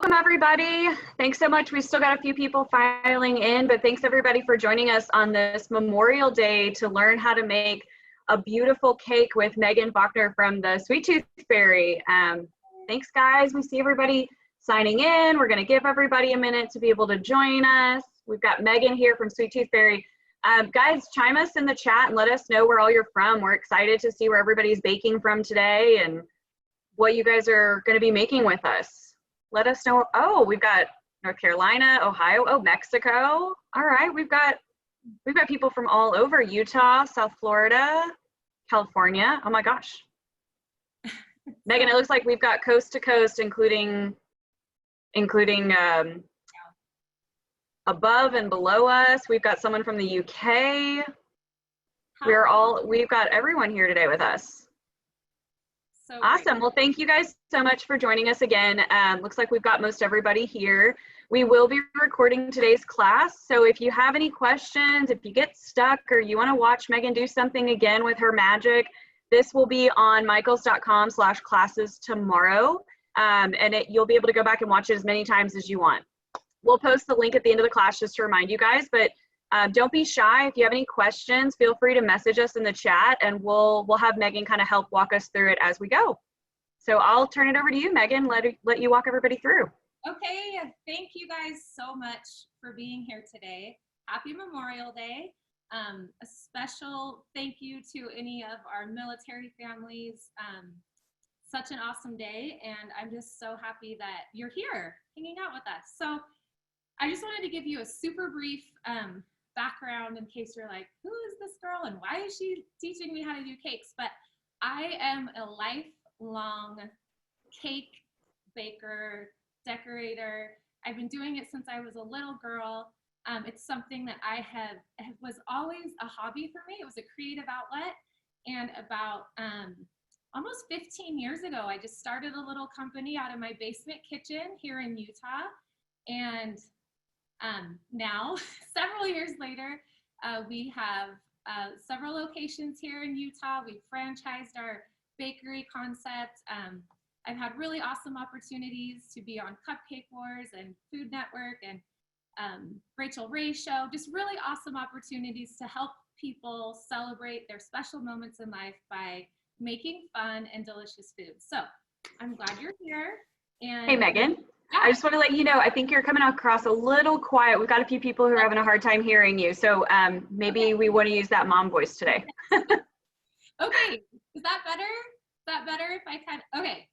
Welcome everybody. Thanks so much. We still got a few people filing in, but thanks everybody for joining us on this Memorial Day to learn how to make a beautiful cake with Megan Faulkner from the Sweet Tooth Fairy. Thanks guys. We see everybody signing in. We're going to give everybody a minute to be able to join us. We've got Megan here from Sweet Tooth Fairy. Guys, chime us in the chat and let us know where all you're from. We're excited to see where everybody's baking from today and what you guys are going to be making with us. Let us know. Oh, we've got North Carolina, Ohio, oh, Mexico. All right, we've got people from all over, Utah, South Florida, California. Oh my gosh. Megan, it looks like we've got coast to coast, including above and below us. We've got someone from the UK. We've got everyone here today with us. So awesome. Great. Well, thank you guys so much for joining us again. Looks like we've got most everybody here. We will be recording today's class. So if you have any questions, if you get stuck or you want to watch Megan do something again with her magic, this will be on michaels.com/classes tomorrow. You'll be able to go back and watch it as many times as you want. We'll post the link at the end of the class just to remind you guys, but don't be shy. If you have any questions, feel free to message us in the chat and we'll have Megan kind of help walk us through it as we go. So I'll turn it over to you, Megan, let you walk everybody through. Okay, thank you guys so much for being here today. Happy Memorial Day. A special thank you to any of our military families. Such an awesome day, and I'm just so happy that you're here hanging out with us. So I just wanted to give you a super brief background in case you're like, who is this girl and why is she teaching me how to do cakes? But I am a lifelong cake baker, decorator. I've been doing it since I was a little girl. It's something that was always a hobby for me. It was a creative outlet. And about almost 15 years ago, I just started a little company out of my basement kitchen here in Utah. And now, several years later, we have several locations here in Utah. We've franchised our bakery concept. I've had really awesome opportunities to be on Cupcake Wars and Food Network and Rachel Ray Show, just really awesome opportunities to help people celebrate their special moments in life by making fun and delicious food. So I'm glad you're here. And hey, Megan. Yeah. I just want to let you know, I think you're coming across a little quiet. We've got a few people who are having a hard time hearing you. So maybe we want to use that mom voice today. Okay, is that better? Is that better if I can? Okay,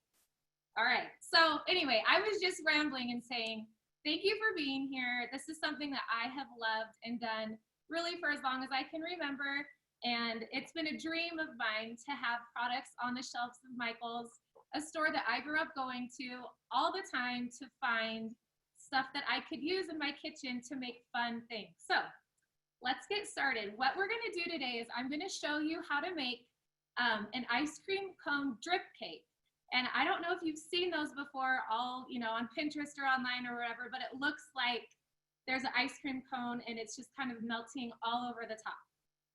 all right. So anyway, I was just rambling and saying, thank you for being here. This is something that I have loved and done really for as long as I can remember. And it's been a dream of mine to have products on the shelves of Michaels, a store that I grew up going to all the time to find stuff that I could use in my kitchen to make fun things. So let's get started. What we're going to do today is I'm going to show you how to make an ice cream cone drip cake. And I don't know if you've seen those before, all on Pinterest or online or whatever, but it looks like there's an ice cream cone and it's just kind of melting all over the top.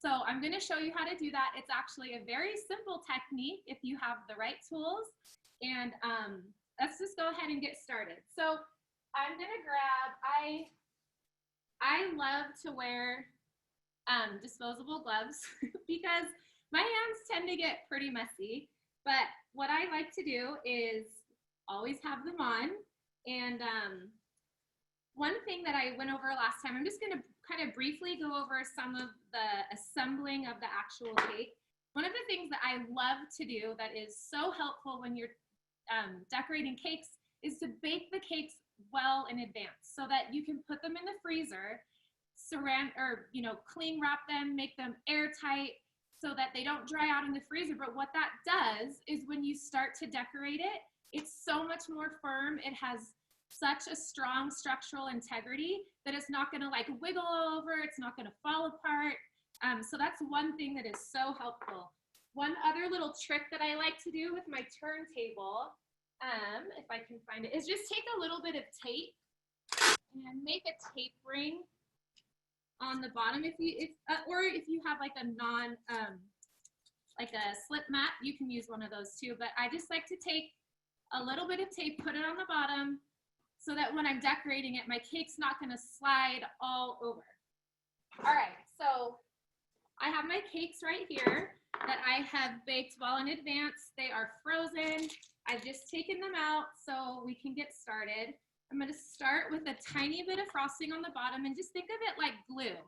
So I'm going to show you how to do that. It's actually a very simple technique if you have the right tools. And let's just go ahead and get started. So I'm going to grab, I love to wear disposable gloves because my hands tend to get pretty messy. But what I like to do is always have them on. And one thing that I went over last time, I'm just going to kind of briefly go over some of the assembling of the actual cake. One of the things that I love to do that is so helpful when you're decorating cakes is to bake the cakes well in advance so that you can put them in the freezer, cling wrap them, make them airtight so that they don't dry out in the freezer. But what that does is when you start to decorate it, it's so much more firm. It has such a strong structural integrity that it's not going to like wiggle over, it's not going to fall apart. So that's one thing that is so helpful. One other little trick that I like to do with my turntable, if I can find it, is just take a little bit of tape and make a tape ring on the bottom. Or if you have like a like a slip mat, you can use one of those too. But I just like to take a little bit of tape, put it on the bottom, so that when I'm decorating it, my cake's not gonna slide all over. All right, so I have my cakes right here that I have baked well in advance. They are frozen. I've just taken them out so we can get started. I'm gonna start with a tiny bit of frosting on the bottom, and just think of it like glue.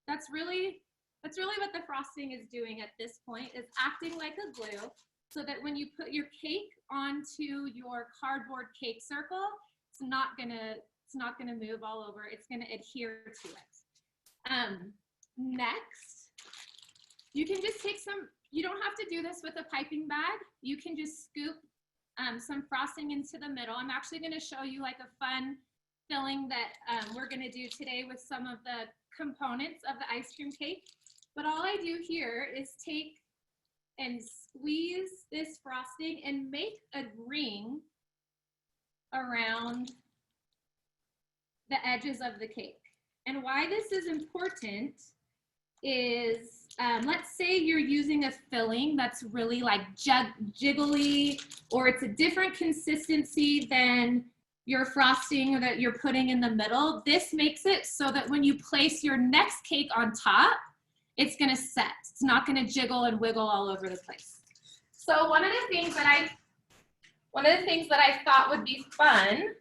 That's really what the frosting is doing at this point, is acting like a glue, so that when you put your cake onto your cardboard cake circle, it's not gonna move all over. It's gonna adhere to it. Next, you can just take some, you don't have to do this with a piping bag. You can just scoop some frosting into the middle. I'm actually gonna show you like a fun filling that we're gonna do today with some of the components of the ice cream cake. But all I do here is take and squeeze this frosting and make a ring around the edges of the cake. And why this is important is, let's say you're using a filling that's really like jiggly, or it's a different consistency than your frosting that you're putting in the middle. This makes it so that when you place your next cake on top, it's gonna set. It's not gonna jiggle and wiggle all over the place. So one of the things that I thought would be fun,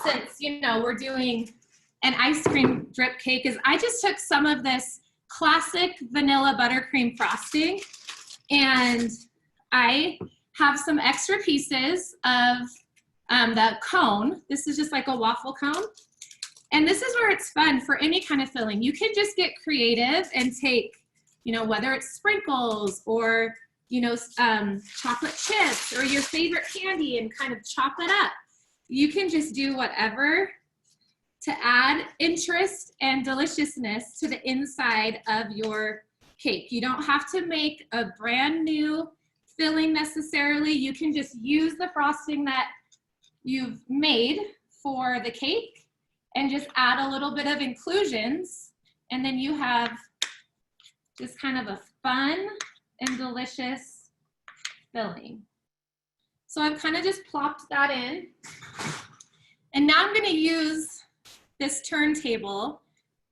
since we're doing an ice cream drip cake, is I just took some of this classic vanilla buttercream frosting, and I have some extra pieces of the cone. This is just like a waffle cone. And this is where it's fun for any kind of filling. You can just get creative and take, whether it's sprinkles or, chocolate chips or your favorite candy, and kind of chop it up. You can just do whatever to add interest and deliciousness to the inside of your cake. You don't have to make a brand new filling necessarily. You can just use the frosting that you've made for the cake and just add a little bit of inclusions, and then you have just kind of a fun and delicious filling. So I've kind of just plopped that in, and now I'm going to use this turntable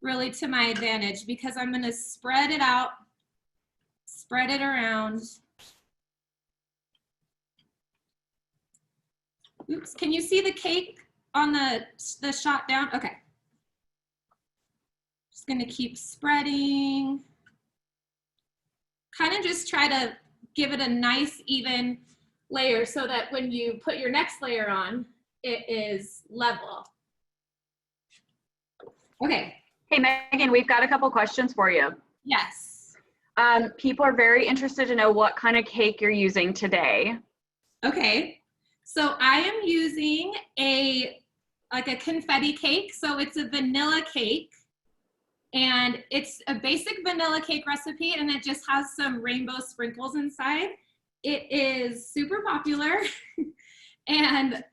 really to my advantage, because I'm going to spread it out, spread it around. Oops, can you see the cake on the shot down? Okay. Just gonna keep spreading. Kind of just try to give it a nice even layer so that when you put your next layer on, it is level. Okay. Hey, Megan, we've got a couple questions for you. Yes. People are very interested to know what kind of cake you're using today. Okay. So I am using a confetti cake. So it's a vanilla cake, and it's a basic vanilla cake recipe, and it just has some rainbow sprinkles inside. It is super popular and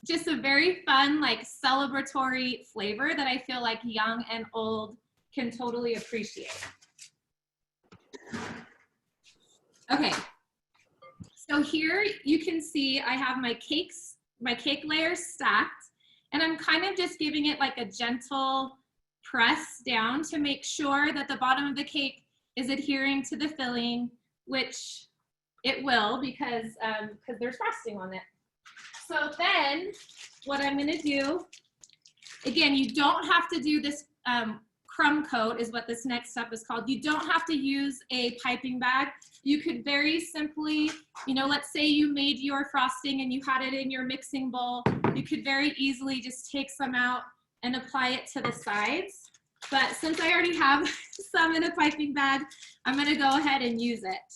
just a very fun, like, celebratory flavor that I feel like young and old can totally appreciate. Okay. So here you can see I have my cake layers stacked, and I'm kind of just giving it like a gentle press down to make sure that the bottom of the cake is adhering to the filling, which it will, because there's frosting on it. So then what I'm gonna do, again, you don't have to do this crumb coat is what this next step is called. You don't have to use a piping bag. You could very simply, let's say you made your frosting and you had it in your mixing bowl. You could very easily just take some out and apply it to the sides. But since I already have some in a piping bag, I'm gonna go ahead and use it.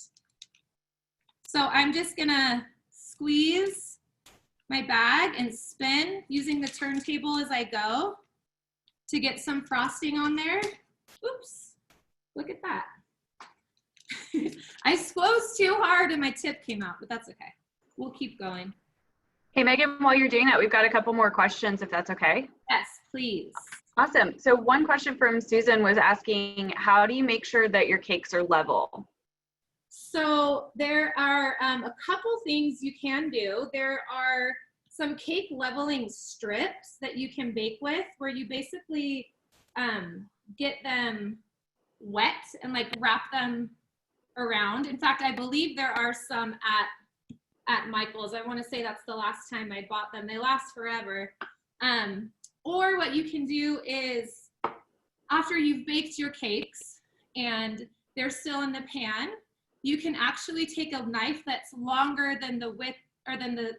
So I'm just gonna squeeze my bag and spin using the turntable as I go to get some frosting on there. Oops, look at that. I squeezed too hard and my tip came out, but that's okay. We'll keep going. Hey, Megan, while you're doing that, we've got a couple more questions, if that's okay. Yes, please. Awesome. So one question from Susan was asking, how do you make sure that your cakes are level? So there are a couple things you can do. There are some cake leveling strips that you can bake with, where you basically get them wet and like wrap them around. In fact, I believe there are some at Michael's. I want to say that's the last time I bought them. They last forever. Or what you can do is, after you've baked your cakes and they're still in the pan, you can actually take a knife that's longer than the width or than the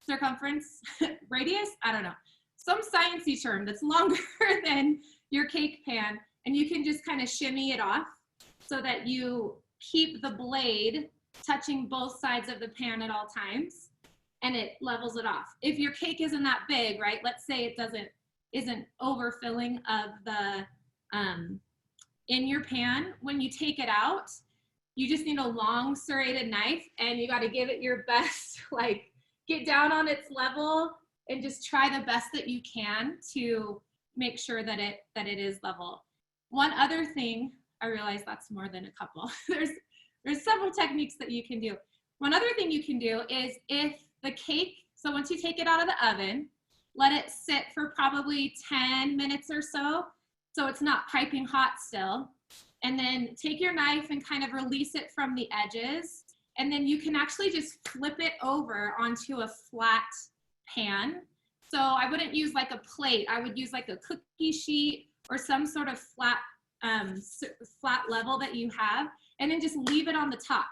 circumference, radius, I don't know, some sciencey term that's longer than your cake pan, and you can just kind of shimmy it off so that you keep the blade touching both sides of the pan at all times, and it levels it off. If your cake isn't that big, right, let's say it isn't overfilling of the in your pan, when you take it out, you just need a long serrated knife, and you got to give it your best, like get down on its level and just try the best that you can to make sure that it is level. One other thing, I realize that's more than a couple. There's several techniques that you can do. One other thing you can do is, if the cake, so once you take it out of the oven, let it sit for probably 10 minutes or so it's not piping hot still. And then take your knife and kind of release it from the edges. And then you can actually just flip it over onto a flat pan. So I wouldn't use like a plate. I would use like a cookie sheet or some sort of flat level that you have, and then just leave it on the top.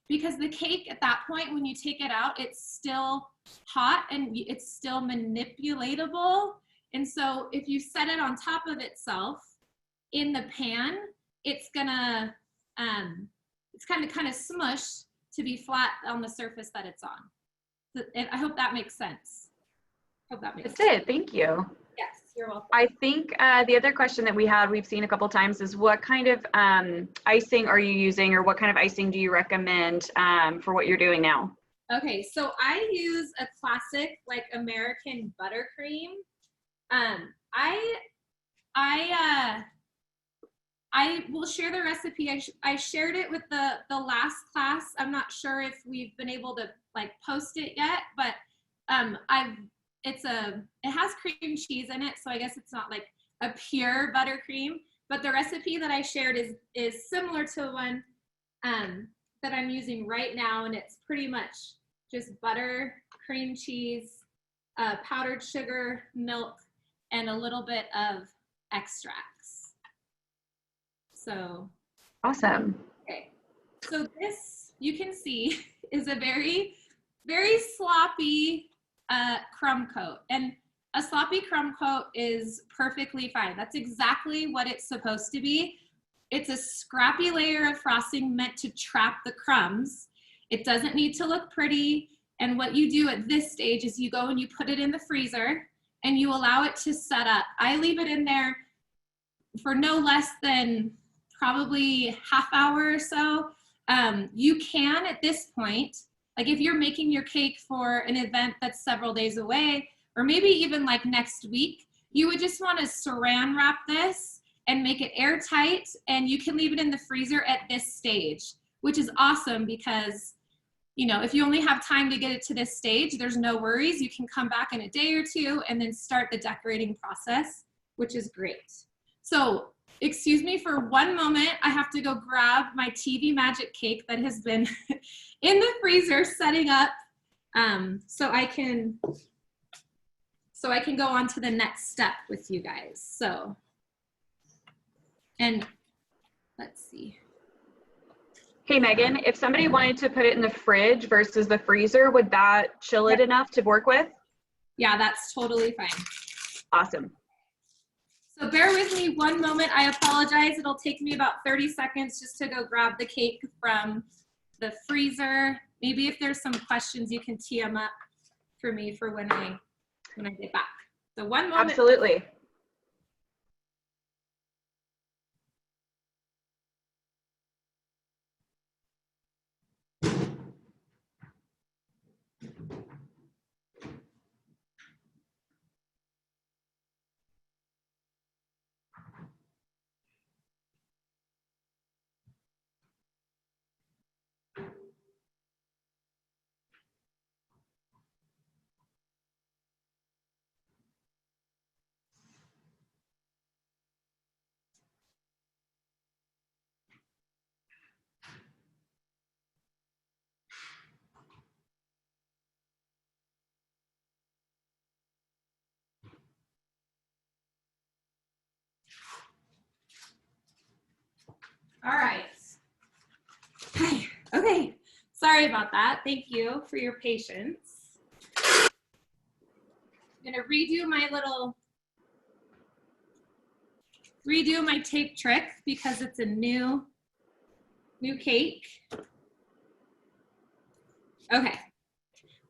Because the cake at that point, when you take it out, it's still hot and it's still manipulatable. And so if you set it on top of itself in the pan, it's gonna, it's kind of smush to be flat on the surface that it's on. So I hope that makes sense. Hope that makes sense. That's it, thank you. Yes, you're welcome. I think the other question that we've seen a couple times is, what kind of icing are you using, or what kind of icing do you recommend for what you're doing now? Okay, so I use a classic like American buttercream. I will share the recipe. I shared it with the last class. I'm not sure if we've been able to like post it yet, but it has cream cheese in it, so I guess it's not like a pure buttercream, but the recipe that I shared is similar to one that I'm using right now, and it's pretty much just butter, cream cheese, powdered sugar, milk, and a little bit of extracts. So awesome. Okay, so this, you can see, is a very, very sloppy crumb coat. And a sloppy crumb coat is perfectly fine. That's exactly what it's supposed to be. It's a scrappy layer of frosting meant to trap the crumbs. It doesn't need to look pretty. And what you do at this stage is you go and you put it in the freezer and you allow it to set up. I leave it in there for no less than probably half hour or so. You can, at this point, like if you're making your cake for an event that's several days away, or maybe even like next week, you would just want to saran wrap this and make it airtight, and you can leave it in the freezer at this stage, which is awesome because, you know, if you only have time to get it to this stage, there's no worries. You can come back in a day or two and then start the decorating process, which is great. So excuse me for one moment. I have to go grab my TV Magic cake that has been in the freezer setting up so I can go on to the next step with you guys. So, and let's see. Hey, Megan, if somebody wanted to put it in the fridge versus the freezer, would that chill it enough to work with? Yeah, that's totally fine. Awesome. So bear with me one moment. I apologize. It'll take me about 30 seconds just to go grab the cake from the freezer. Maybe if there's some questions, you can tee them up for me for when I get back. So one moment. Absolutely. All right. Hi. Okay. Sorry about that. Thank you for your patience. I'm gonna redo my tape trick because it's a new cake. Okay.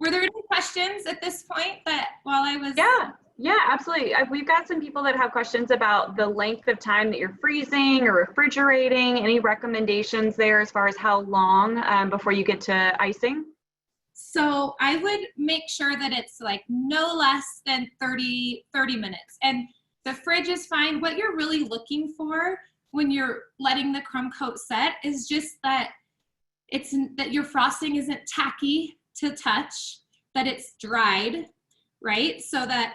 Were there any questions at this point that while I was? Yeah, absolutely. We've got some people that have questions about the length of time that you're freezing or refrigerating. Any recommendations there as far as how long before you get to icing? So I would make sure that it's like no less than 30 minutes. And the fridge is fine. What you're really looking for when you're letting the crumb coat set is just that that your frosting isn't tacky to touch, that it's dried, right? So that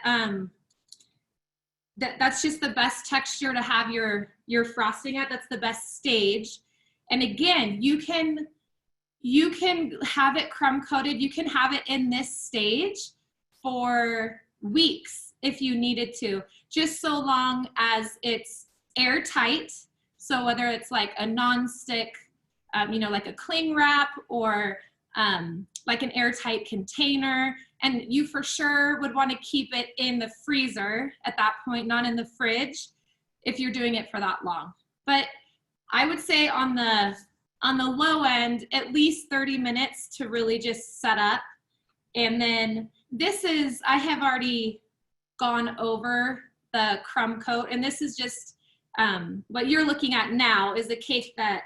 that's just the best texture to have your frosting at. That's the best stage. And again, you can have it crumb coated. You can have it in this stage for weeks if you needed to, just so long as it's airtight. So whether it's like a nonstick, like a cling wrap or like an airtight container, and you for sure would want to keep it in the freezer at that point, not in the fridge if you're doing it for that long. But I would say on the low end, at least 30 minutes to really just set up. And then I have already gone over the crumb coat, and this is just what you're looking at now is a cake that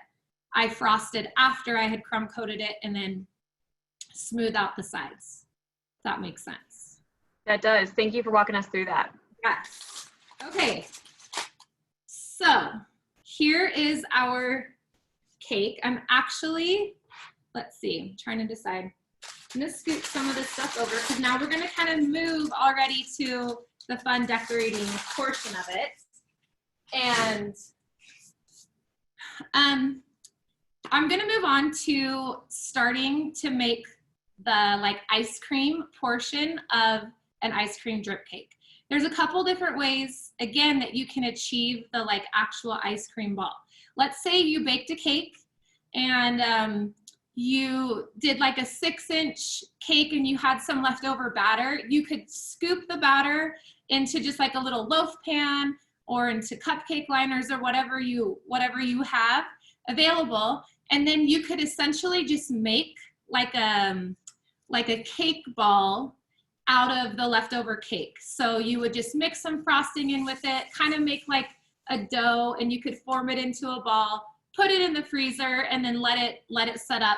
I frosted after I had crumb coated it and then smooth out the sides. If that makes sense. That does. Thank you for walking us through that. Yes. Okay. So here is our cake. I'm actually, let's see, I'm trying to decide. I'm gonna scoot some of this stuff over because now we're gonna kind of move already to the fun decorating portion of it. And I'm gonna move on to starting to make the like ice cream portion of an ice cream drip cake. There's a couple different ways, again, that you can achieve the like actual ice cream ball. Let's say you baked a cake and you did like a 6-inch cake and you had some leftover batter. You could scoop the batter into just like a little loaf pan or into cupcake liners or whatever you have available. And then you could essentially just make like a cake ball out of the leftover cake. So you would just mix some frosting in with it, kind of make like a dough, and you could form it into a ball, put it in the freezer, and then let it set up,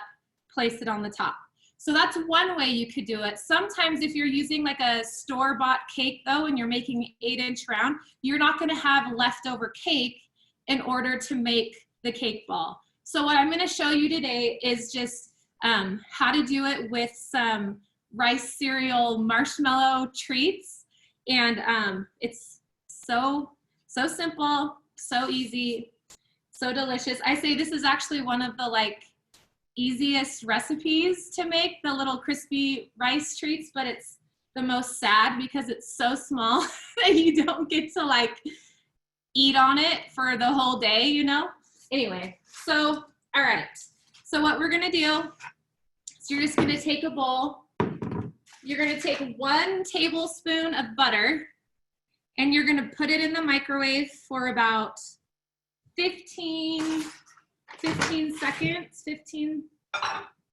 place it on the top. So that's one way you could do it. Sometimes if you're using like a store-bought cake though, and you're making 8-inch round, you're not gonna have leftover cake in order to make the cake ball. So what I'm gonna show you today is just how to do it with some rice cereal marshmallow treats. And it's so simple, so easy, so delicious. I say this is actually one of the like easiest recipes to make, the little crispy rice treats, but it's the most sad because it's so small that you don't get to like eat on it for the whole day, you know? Anyway, so, all right. So what we're gonna do is you're just gonna take a bowl. You're gonna take 1 tablespoon of butter and you're gonna put it in the microwave for about 15 seconds,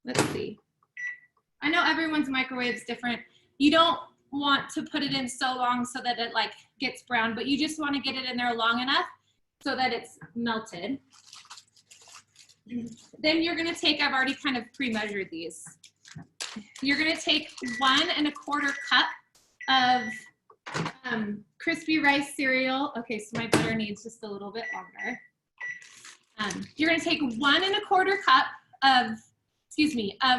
let's see. I know everyone's microwave is different. You don't want to put it in so long so that it like gets brown, but you just want to get it in there long enough so that it's melted. Then you're gonna take, I've already kind of pre-measured these. You're gonna take 1 1/4 cup of crispy rice cereal. Okay, so my butter needs just a little bit longer. You're gonna take 1 1/4 cup of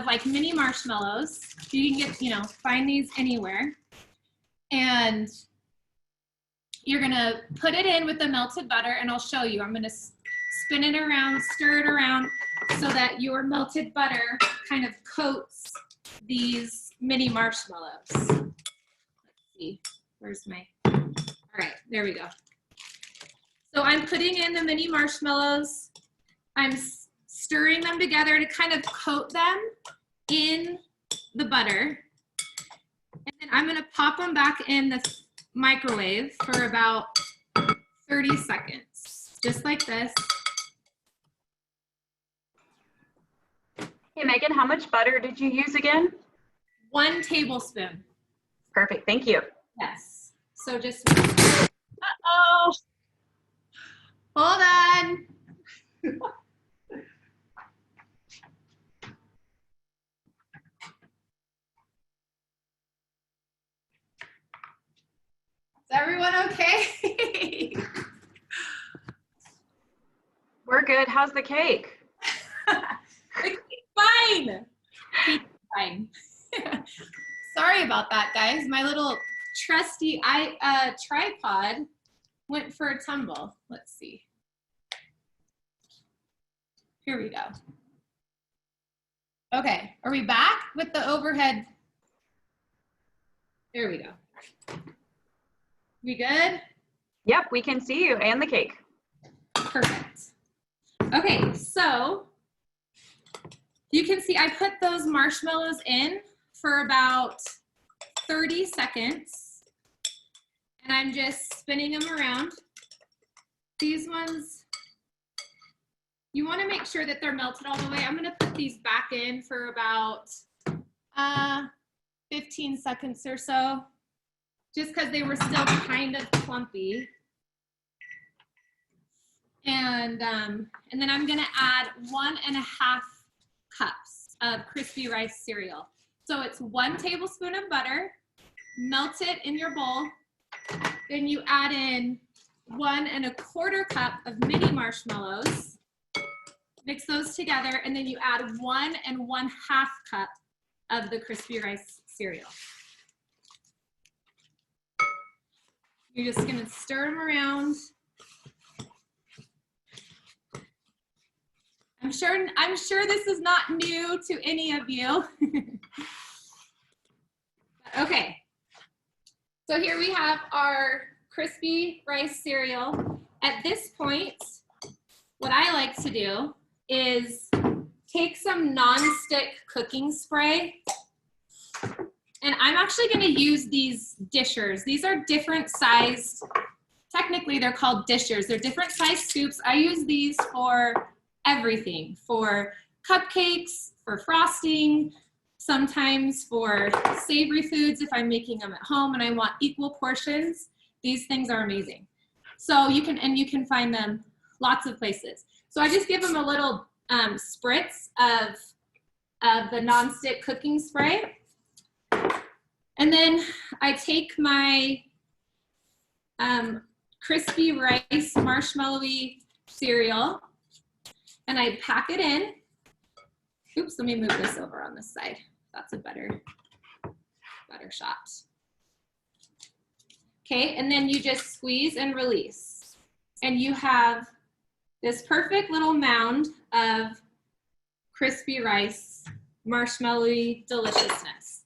like mini marshmallows. You can get, find these anywhere. And you're gonna put it in with the melted butter, and I'll show you. I'm gonna spin it around, stir it around so that your melted butter kind of coats these mini marshmallows. Let's see, where's my, all right, there we go. So I'm putting in the mini marshmallows I'm stirring them together to kind of coat them in the butter. And then I'm gonna pop them back in the microwave for about 30 seconds, just like this. Hey, Megan, how much butter did you use again? 1 tablespoon. Perfect, thank you. Yes. So just, uh-oh. Hold on. Is everyone okay? We're good. How's the cake? It's fine. It's fine. Sorry about that, guys. My little trusty tripod went for a tumble. Let's see. Here we go. Okay, are we back with the overhead? There we go. We good? Yep, we can see you and the cake. Perfect. Okay, so you can see I put those marshmallows in for about 30 seconds, and I'm just spinning them around. These ones, you want to make sure that they're melted all the way. I'm going to put these back in for about 15 seconds or so, just because they were still kind of clumpy. And then I'm gonna add 1.5 cups of crispy rice cereal. So it's 1 tablespoon of butter, melt it in your bowl. Then you add in 1.25 cup of mini marshmallows, mix those together, and then you add 1.5 cup of the crispy rice cereal. You're just gonna stir them around. I'm sure this is not new to any of you. Okay, so here we have our crispy rice cereal. At this point, what I like to do is take some non-stick cooking spray, and I'm actually going to use these dishers. These are different sized, technically they're called dishers. They're different sized scoops. I use these for everything, for cupcakes, for frosting, sometimes for savory foods if I'm making them at home and I want equal portions. These things are amazing. So you can find them lots of places. So I just give them a little spritz of the non-stick cooking spray. And then I take my crispy rice marshmallowy cereal and I pack it in. Oops, let me move this over on this side. That's a better shot. Okay, and then you just squeeze and release. And you have this perfect little mound of crispy rice marshmallowy deliciousness.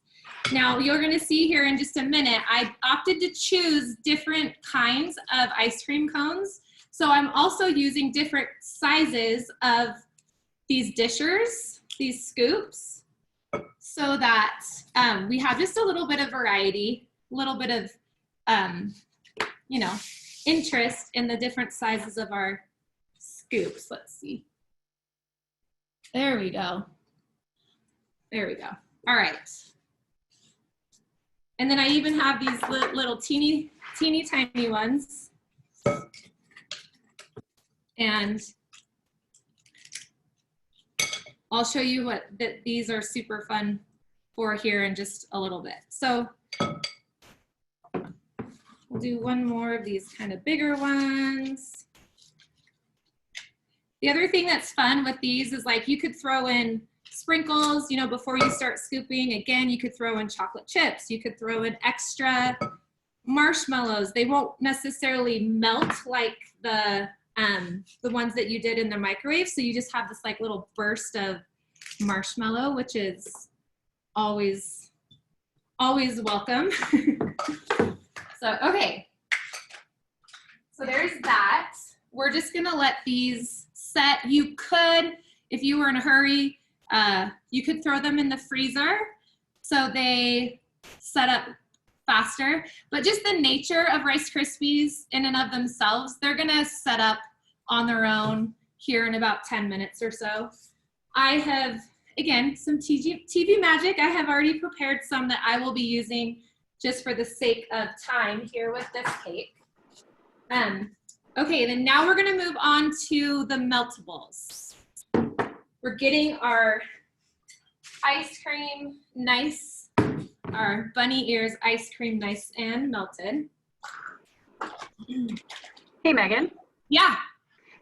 Now you're gonna see here in just a minute, I opted to choose different kinds of ice cream cones. So I'm also using different sizes of these dishers, these scoops, so that we have just a little bit of variety, a little bit of, you know, interest in the different sizes of our scoops. Let's see. There we go. There we go. All right. And then I even have these little teeny tiny ones. And I'll show you what these are super fun for here in just a little bit. So we'll do one more of these kind of bigger ones. The other thing that's fun with these is like you could throw in sprinkles, you know, before you start scooping. Again, you could throw in chocolate chips. You could throw in extra marshmallows. They won't necessarily melt like the ones that you did in the microwave. So you just have this like little burst of marshmallow, which is always welcome. So, okay. So there's that. We're just gonna let these set. You could, if you were in a hurry, you could throw them in the freezer so they set up faster. But just the nature of Rice Krispies in and of themselves, they're gonna set up on their own here in about 10 minutes or so. I have, again, some TV magic. I have already prepared some that I will be using just for the sake of time here with this cake. Okay, then now we're gonna move on to the meltables. We're getting our ice cream nice, our bunny ears ice cream nice and melted. Hey, Megan. Yeah.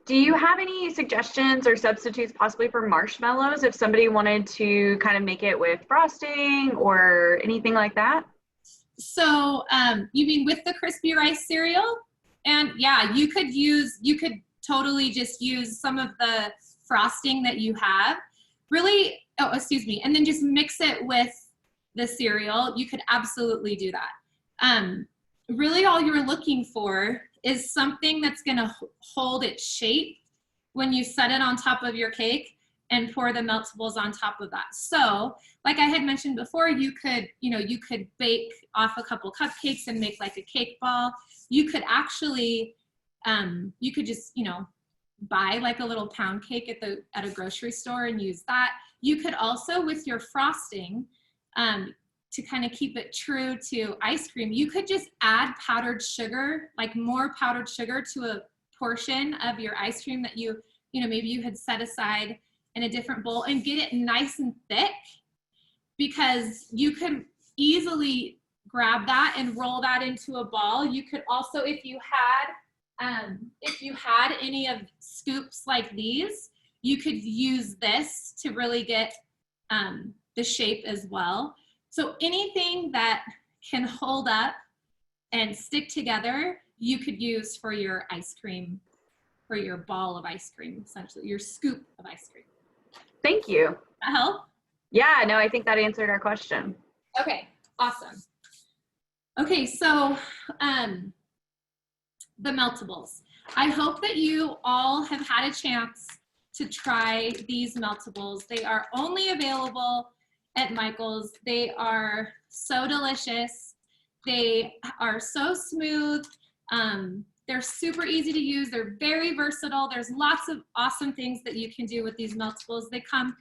Do you have any suggestions or substitutes possibly for marshmallows if somebody wanted to kind of make it with frosting or anything like that? So you mean with the crispy rice cereal? And yeah, you could totally just use some of the frosting that you have. Really, oh, excuse me, and then just mix it with the cereal. You could absolutely do that. Really all you're looking for is something that's gonna hold its shape when you set it on top of your cake and pour the meltables on top of that. So, like I had mentioned before, you could bake off a couple cupcakes and make like a cake ball. You could actually, you could just, buy like a little pound cake at a grocery store and use that. You could also, with your frosting, to kind of keep it true to ice cream, you could just add powdered sugar, like more powdered sugar to a portion of your ice cream that maybe you had set aside in a different bowl and get it nice and thick, because you could easily grab that and roll that into a ball. You could also, if you had any of scoops like these, you could use this to really get the shape as well. So anything that can hold up and stick together, you could use for your ice cream, for your ball of ice cream, essentially, your scoop of ice cream. Thank you. That help? Yeah, no, I think that answered our question. Okay, awesome. Okay, so the meltables. I hope that you all have had a chance to try these meltables. They are only available at Michael's. They are so delicious. They are so smooth. They're super easy to use. They're very versatile. There's lots of awesome things that you can do with these meltables. They come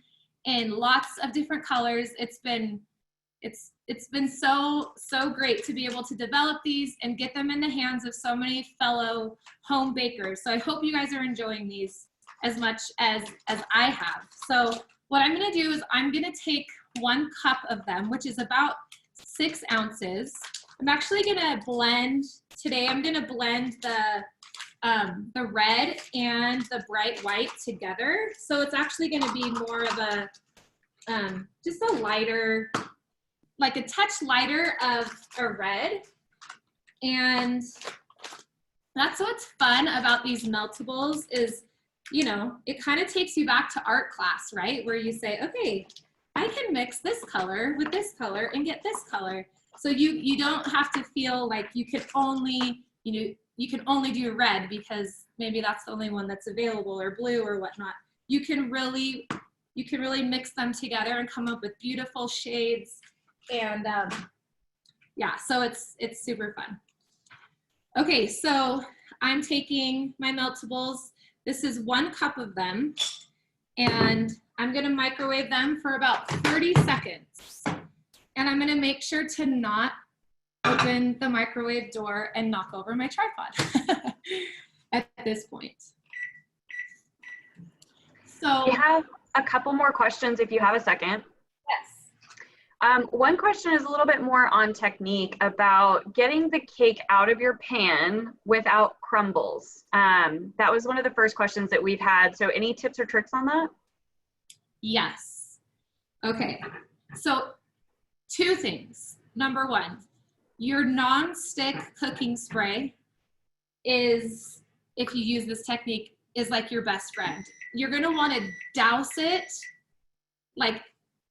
in lots of different colors. It's been so great to be able to develop these and get them in the hands of so many fellow home bakers. So I hope you guys are enjoying these as much as I have. So what I'm gonna do is I'm gonna take 1 cup of them, which is about 6 ounces. I'm actually gonna blend, today I'm gonna blend the red and the bright white together. So it's actually gonna be more of a, just a lighter, like a touch lighter of a red. And that's what's fun about these meltables is, it kind of takes you back to art class, right? Where you say, okay, I can mix this color with this color and get this color. So you don't have to feel like you can only, you can only do red because maybe that's the only one that's available, or blue or whatnot. You can really mix them together and come up with beautiful shades. And yeah, so it's super fun. Okay, so I'm taking my meltables. This is 1 cup of them, and I'm gonna microwave them for about 30 seconds. And I'm gonna make sure to not open the microwave door and knock over my tripod at this point. So We have a couple more questions if you have a second. yes. One question is a little bit more on technique about getting the cake out of your pan without crumbles. That was one of the first questions that we've had. So any tips or tricks on that? Yes. Okay, so 2 things. Number 1, your non-stick cooking spray is, if you use this technique, is like your best friend. You're gonna wanna douse it like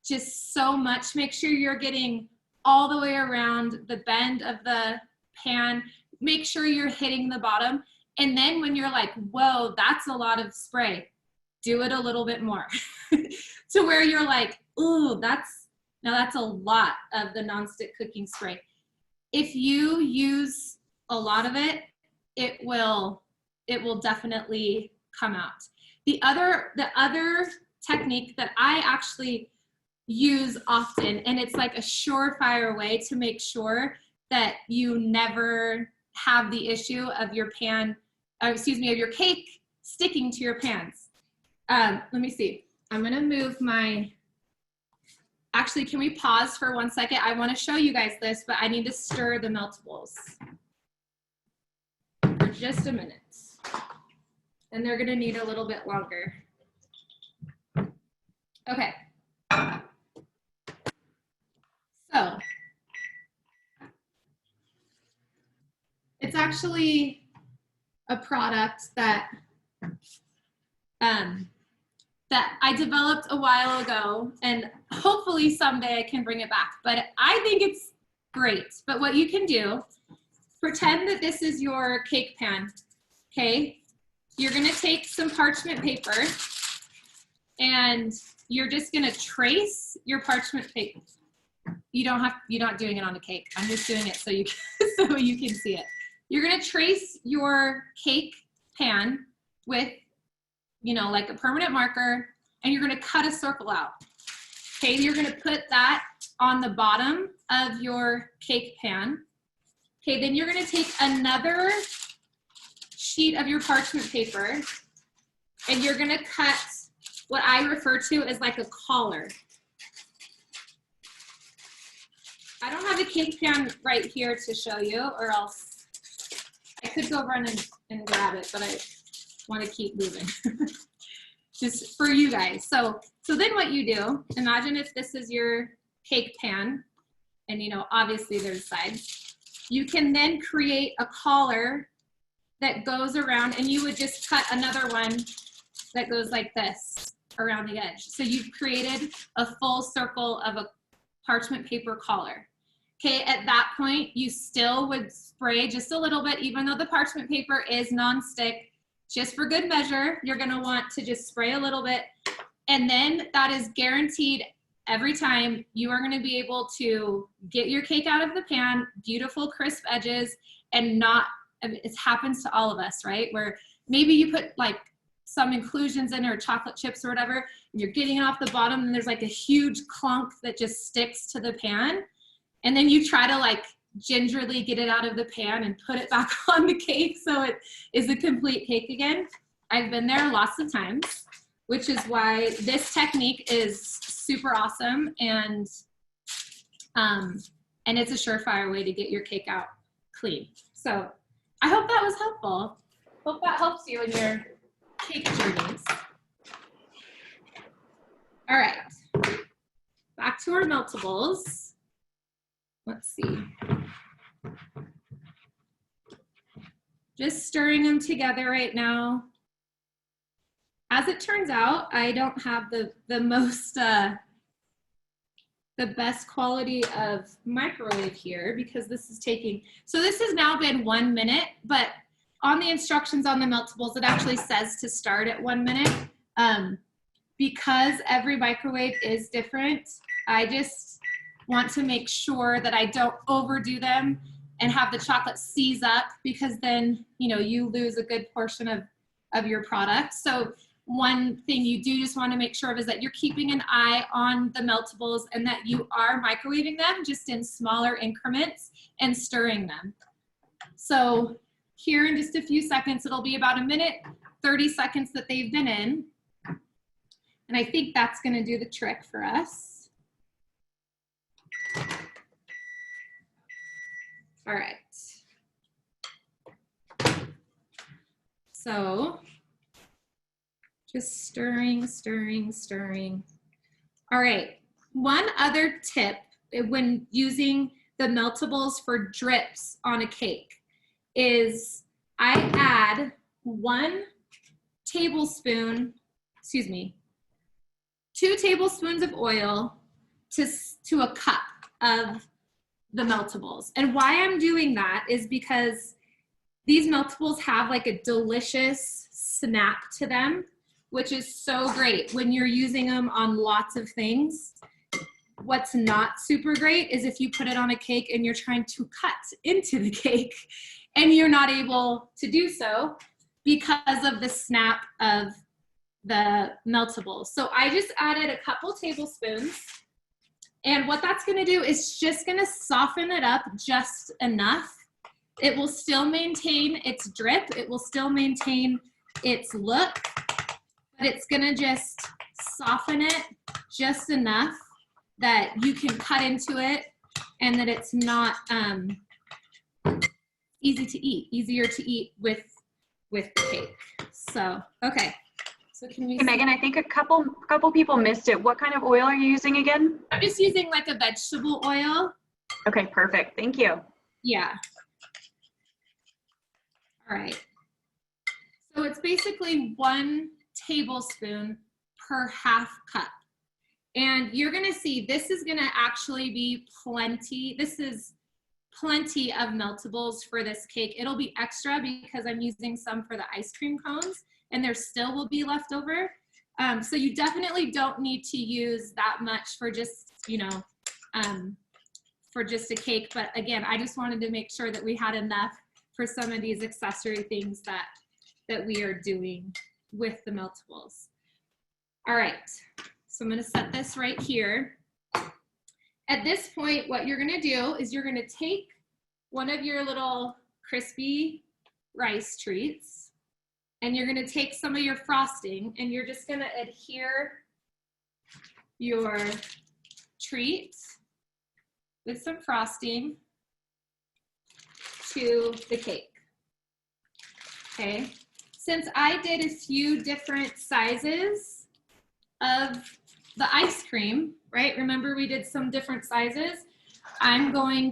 just so much. Make sure you're getting all the way around the bend of the pan. Make sure you're hitting the bottom. And then when you're like, whoa, that's a lot of spray, do it a little bit more to where you're like, ooh, that's a lot of the nonstick cooking spray. If you use a lot of it, it will definitely come out. The other technique that I actually use often, and it's like a surefire way to make sure that you never have the issue of your pan, of your cake sticking to your pans. Let me see. I'm gonna move my, actually, can we pause for 1 second? I wanna show you guys this, but I need to stir the meltables for just a minute. And they're gonna need a little bit longer. Okay. So, it's actually a product that that I developed a while ago, and hopefully someday I can bring it back. But I think it's great. But what you can do, pretend that this is your cake pan, okay? You're gonna take some parchment paper and you're just gonna trace your parchment paper. You're not doing it on a cake. I'm just doing it so you can, so you can see it. You're gonna trace your cake pan with, like a permanent marker, and you're gonna cut a circle out. Okay, you're gonna put that on the bottom of your cake pan. Okay, then you're gonna take another sheet of your parchment paper, and you're gonna cut what I refer to as like a collar. I don't have a cake pan right here to show you, or else I could go run and grab it, but I want to keep moving. Just for you guys. So then what you do, imagine if this is your cake pan, and obviously there's sides. You can then create a collar that goes around, and you would just cut another one that goes like this around the edge. So you've created a full circle of a parchment paper collar. Okay, at that point, you still would spray just a little bit, even though the parchment paper is nonstick. Just for good measure, you're gonna want to just spray a little bit. And then that is guaranteed every time. You are gonna be able to get your cake out of the pan, beautiful crisp edges, and not, it happens to all of us, right? Where maybe you put like some inclusions in or chocolate chips or whatever, and you're getting it off the bottom, and there's like a huge clunk that just sticks to the pan. And then you try to like gingerly get it out of the pan and put it back on the cake so it is a complete cake again. I've been there lots of times, which is why this technique is super awesome, and it's a surefire way to get your cake out clean. So I hope that was helpful. Hope that helps you in your cake journeys. All right, back to our meltables. Let's see. Just stirring them together right now. As it turns out, I don't have the best quality of microwave here, because this is taking, so this has now been 1 minute, but on the instructions on the meltables, it actually says to start at 1 minute. Because every microwave is different, I just want to make sure that I don't overdo them and have the chocolate seize up, because then, you lose a good portion of your product. So one thing you do just want to make sure of is that you're keeping an eye on the meltables, and that you are microwaving them just in smaller increments and stirring them. So here in just a few seconds, it'll be about 1 minute, 30 seconds that they've been in. And I think that's going to do the trick for us. All right. So just stirring, stirring, stirring. All right. One other tip when using the meltables for drips on a cake is I add 2 tablespoons of oil to a cup of the meltables. And why I'm doing that is because these meltables have like a delicious snap to them which is so great when you're using them on lots of things. What's not super great is if you put it on a cake and you're trying to cut into the cake and you're not able to do so because of the snap of the meltables. So I just added a couple tablespoons, and what that's gonna do is just gonna soften it up just enough. It will still maintain its drip, it will still maintain its look, but it's gonna just soften it just enough that you can cut into it and that it's not easier to eat with the cake. So, okay. So can we Hey, Megan, I think a couple people missed it. What kind of oil are you using again? I'm just using like a vegetable oil. Okay, perfect. Thank you. Yeah. All right. So it's basically 1 tablespoon per half cup. And you're gonna see this is gonna actually be plenty. This is plenty of meltables for this cake. It'll be extra because I'm using some for the ice cream cones, and there still will be left over. So you definitely don't need to use that much for just, you know, for just a cake. But again, I just wanted to make sure that we had enough for some of these accessory things that we are doing with the meltables. All right, so I'm gonna set this right here. At this point, what you're gonna do is you're gonna take one of your little crispy rice treats, and you're gonna take some of your frosting, and you're just gonna adhere your treat with some frosting to the cake, okay? Since I did a few different sizes of the ice cream, right? Remember we did some different sizes? I'm gonna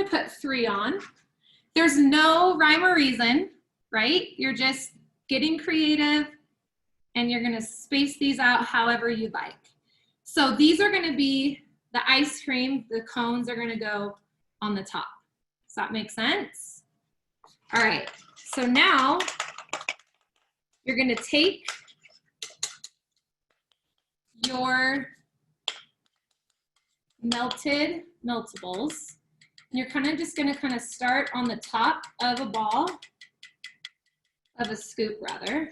put 3 on. There's no rhyme or reason, right? You're just getting creative, and you're gonna space these out however you like. So these are gonna be the ice cream, the cones are gonna go on the top. Does that make sense? All right, so now you're gonna take your melted meltables, and you're kind of just gonna kind of start on the top of a ball, of a scoop rather.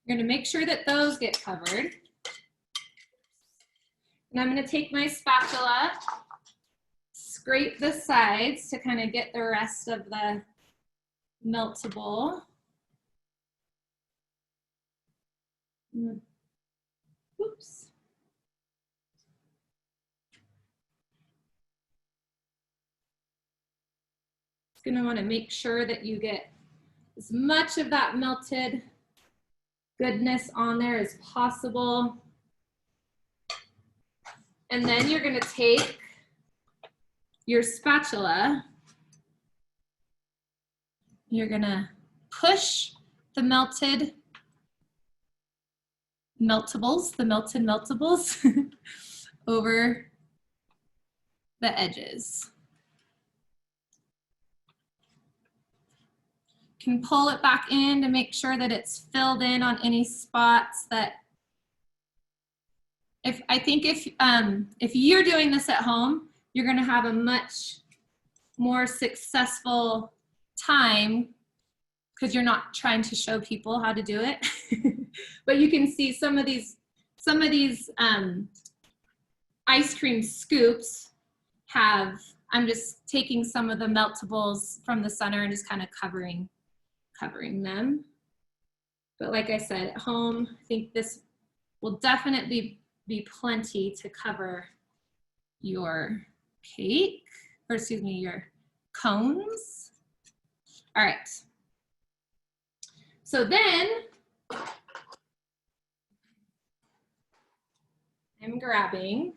You're gonna make sure that those get covered. And I'm gonna take my spatula, scrape the sides to kind of get the rest of the meltable. Oops. It's gonna wanna make sure that you get as much of that melted goodness on there as possible. And then you're gonna take your spatula, you're gonna push the melted meltables over the edges. You can pull it back in to make sure that it's filled in on any spots that, if you're doing this at home, you're gonna have a much more successful time because you're not trying to show people how to do it. But you can see some of these ice cream scoops have, I'm just taking some of the meltables from the center and just kind of covering them. But like I said, at home, I think this will definitely be plenty to cover your cake, or excuse me, your cones. All right. So then I'm grabbing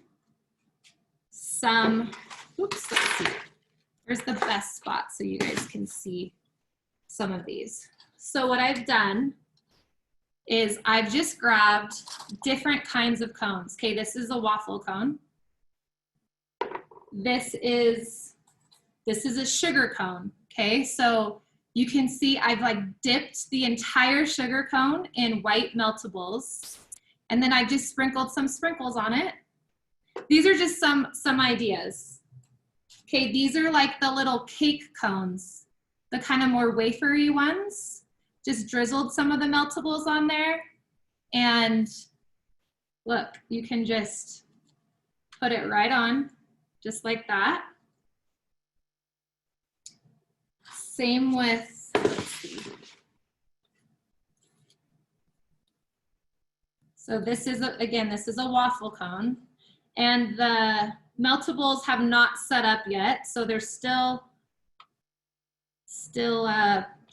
some, oops, let's see. Where's the best spot so you guys can see some of these? So what I've done is I've just grabbed different kinds of cones. Okay, this is a waffle cone. This is a sugar cone. Okay, so you can see I've like dipped the entire sugar cone in white meltables, and then I just sprinkled some sprinkles on it. These are just some ideas. Okay, these are like the little cake cones, the kind of more wafery ones. Just drizzled some of the meltables on there, and look, you can just put it right on, just like that. Same with, let's see. So this is, again, this is a waffle cone, and the meltables have not set up yet, so they're still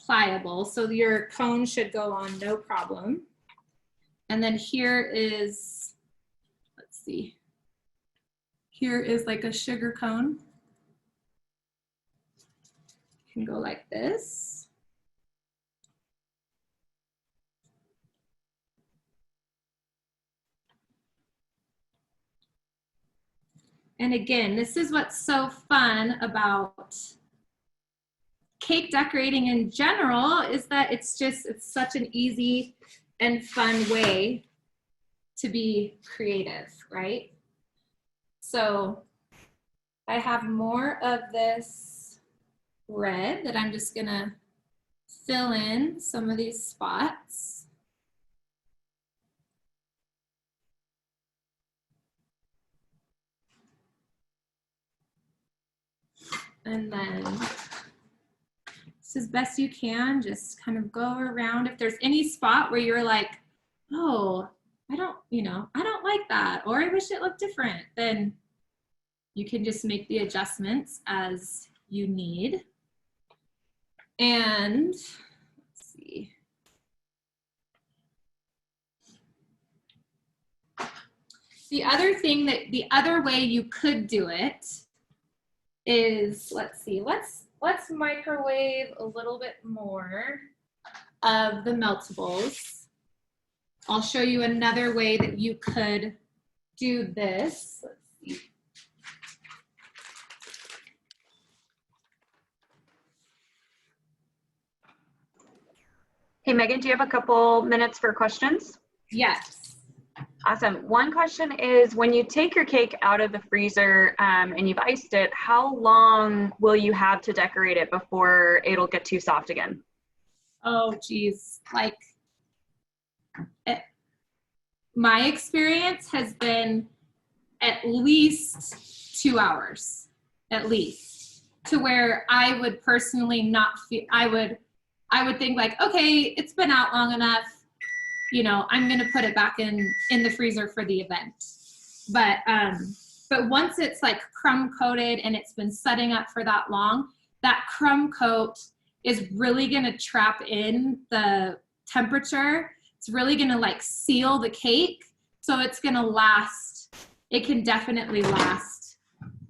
pliable. So your cone should go on no problem. And then here is, let's see, here is like a sugar cone. Can go like this. And again, this is what's so fun about cake decorating in general, is that it's such an easy and fun way to be creative, right? So I have more of this red that I'm just gonna fill in some of these spots. And then just as best you can, just kind of go around. If there's any spot where you're like, oh, I don't like that, or I wish it looked different, then you can just make the adjustments as you need. And let's see. The other way you could do it is, let's see, let's microwave a little bit more of the meltables. I'll show you another way that you could do this. Let's see. Hey, Megan, do you have a couple minutes for questions? Yes. Awesome. One question is, when you take your cake out of the freezer and you've iced it, how long will you have to decorate it before it'll get too soft again? Oh, geez. Like, my experience has been at least 2 hours, at least, to where I would personally not feel, I would think like, okay, it's been out long enough, you know, I'm gonna put it back in the freezer for the event. But once it's like crumb coated and it's been setting up for that long, that crumb coat is really gonna trap in the temperature. It's really gonna like seal the cake. So it's gonna last, it can definitely last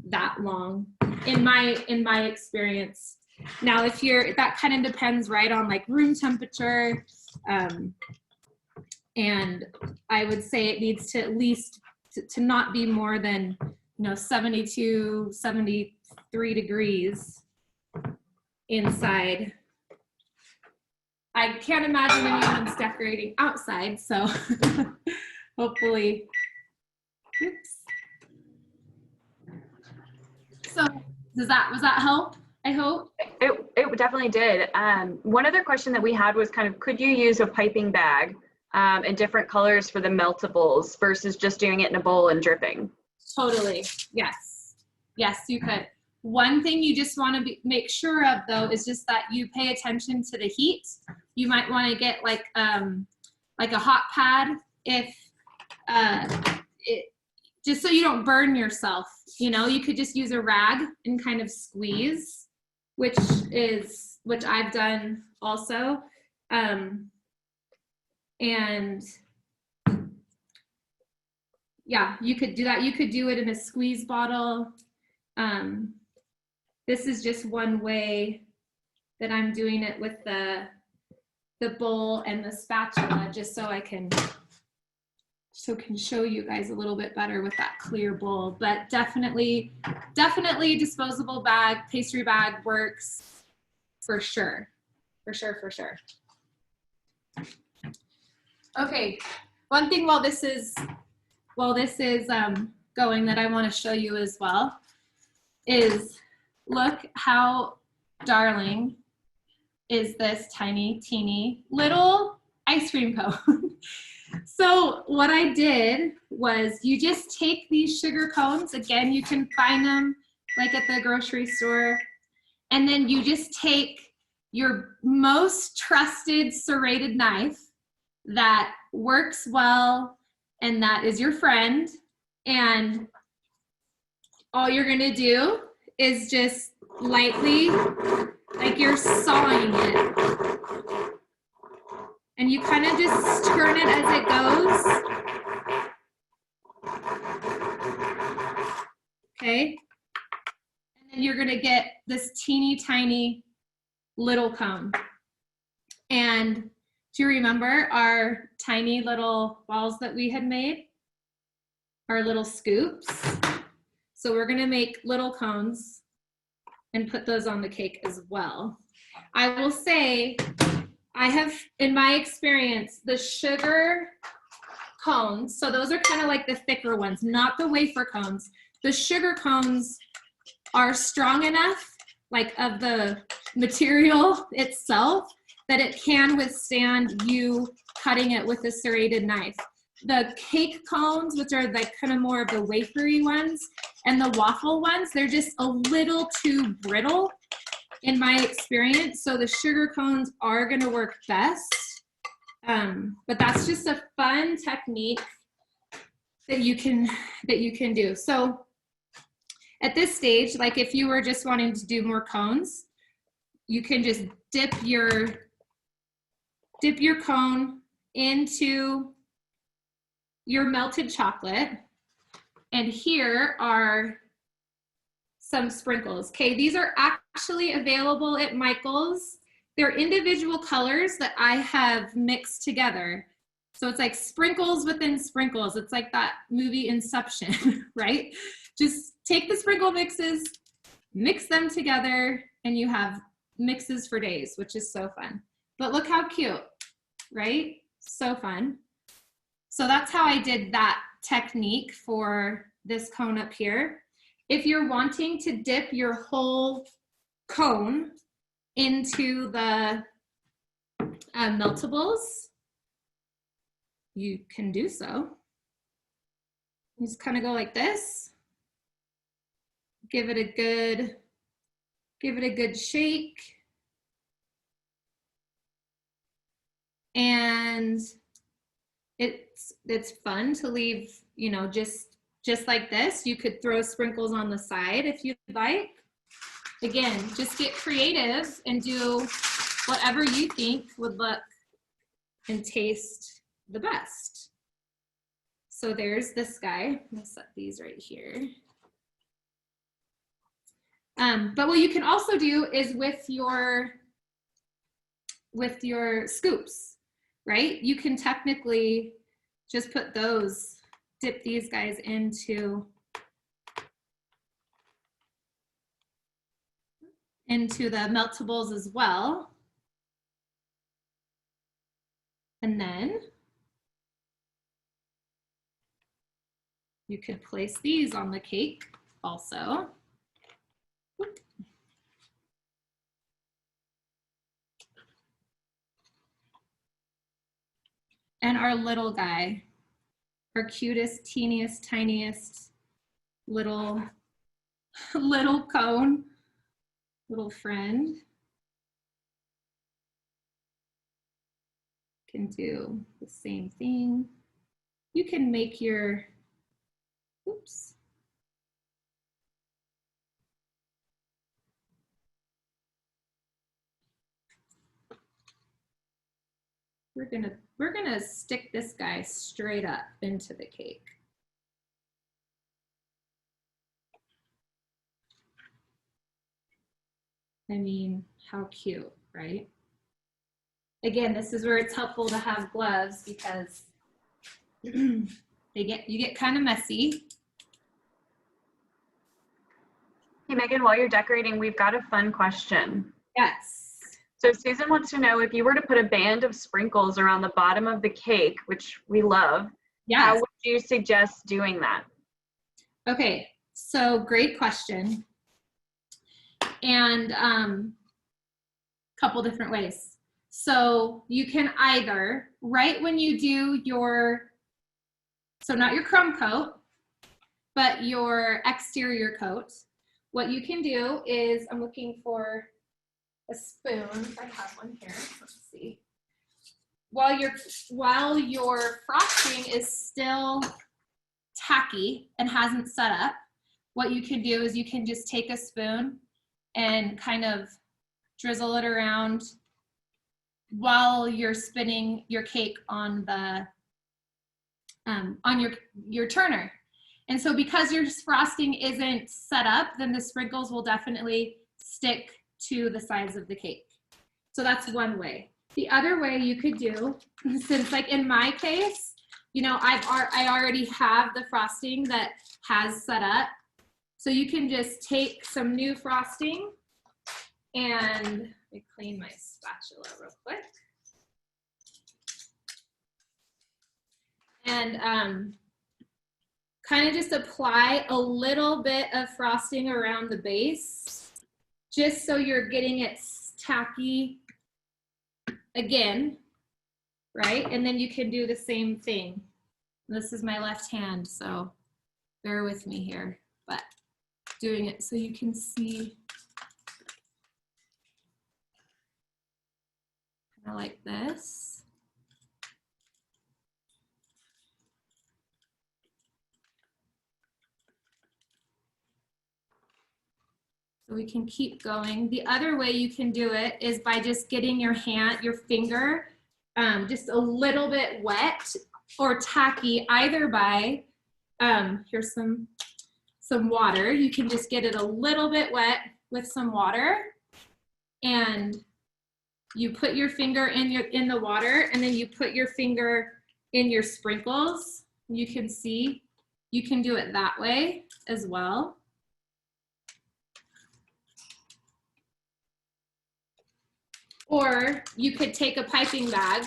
that long in my experience. Now, if that kind of depends, right, on like room temperature. And I would say it needs to at least to not be more than, 72, 73 degrees inside. I can't imagine anyone's decorating outside, so hopefully, oops. So was that help? I hope. It definitely did. One other question that we had was kind of, could you use a piping bag in different colors for the meltables versus just doing it in a bowl and dripping? Totally. Yes. Yes, you could. One thing you just want to make sure of, though, is just that you pay attention to the heat. You might want to get like a hot pad just so you don't burn yourself. You could just use a rag and kind of squeeze, which I've done also. And yeah, you could do that. You could do it in a squeeze bottle. This is just one way that I'm doing it with the bowl and the spatula, just so I can show you guys a little bit better with that clear bowl. But definitely disposable bag, pastry bag works. for sure. For sure, for sure. Okay, one thing while this is going that I want to show you as well is look how darling is this tiny, teeny little ice cream cone. So what I did was you just take these sugar cones, again, you can find them like at the grocery store, and then you just take your most trusted serrated knife that works well and that is your friend, and all you're gonna do is just lightly, like you're sawing it, and you kind of just turn it as it goes. Okay, and then you're gonna get this teeny tiny little cone. And do you remember our tiny little balls that we had made? Our little scoops. So we're gonna make little cones and put those on the cake as well. I will say, I have, in my experience, the sugar cones, so those are kind of like the thicker ones, not the wafer cones. The sugar cones are strong enough, like of the material itself, that it can withstand you cutting it with a serrated knife. The cake cones, which are like kind of more of the wafery ones, and the waffle ones, they're just a little too brittle in my experience. So the sugar cones are gonna work best. But that's just a fun technique that you can do. So at this stage, like if you were just wanting to do more cones, you can just dip your cone into your melted chocolate. And here are some sprinkles. Okay, these are actually available at Michael's. They're individual colors that I have mixed together. So it's like sprinkles within sprinkles. It's like that movie Inception, right? Just take the sprinkle mixes, mix them together, and you have mixes for days, which is so fun. But look how cute, right? So fun. So that's how I did that technique for this cone up here. If you're wanting to dip your whole cone into the meltables, you can do so. You just kind of go like this. Give it a good shake. And it's fun to leave, you know, just like this. You could throw sprinkles on the side if you'd like. Again, just get creative and do whatever you think would look and taste the best. So there's this guy. I'm gonna set these right here. But what you can also do is with your scoops, right? You can technically just put those, dip these guys into the meltables as well. And then you could place these on the cake also. And our little guy, our cutest, teeniest, tiniest little cone, little friend, can do the same thing. You can make your, oops. We're gonna stick this guy straight up into the cake. I mean, how cute, right? Again, this is where it's helpful to have gloves because you get kind of messy. Hey Megan, while you're decorating, we've got a fun question. Yes. So Susan wants to know, if you were to put a band of sprinkles around the bottom of the cake, which we love, how Yes. would you suggest doing that? Okay, so great question. And couple different ways. So you can either, right when you do your, so not your crumb coat, but your exterior coat, what you can do is, I'm looking for a spoon, if I have one here, let's see. While your frosting is still tacky and hasn't set up, what you can do is you can just take a spoon and kind of drizzle it around while you're spinning your cake on the on your turner. And so because your frosting isn't set up, then the sprinkles will definitely stick to the sides of the cake. So that's one way. The other way you could do, since like in my case, you know, I already have the frosting that has set up. So you can just take some new frosting and let me clean my spatula real quick. And kind of just apply a little bit of frosting around the base, just so you're getting it tacky again, right? And then you can do the same thing. This is my left hand, so bear with me here, but doing it so you can see kind of like this. So we can keep going. The other way you can do it is by just getting your finger, just a little bit wet or tacky, either by, here's some water. You can just get it a little bit wet with some water, and you put your finger in the water, and then you put your finger in your sprinkles. You can see, you can do it that way as well. Or you could take a piping bag,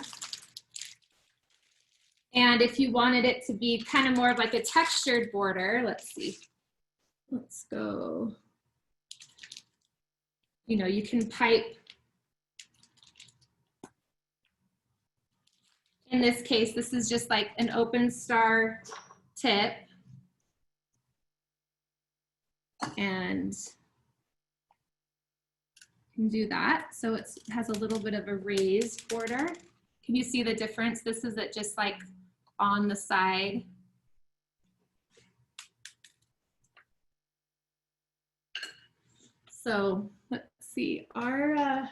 and if you wanted it to be kind of more of like a textured border, let's see, let's go, you know, you can pipe, in this case, this is just like an open star tip, and can do that. So it has a little bit of a raised border. Can you see the difference? This is it just like on the side. So let's see, our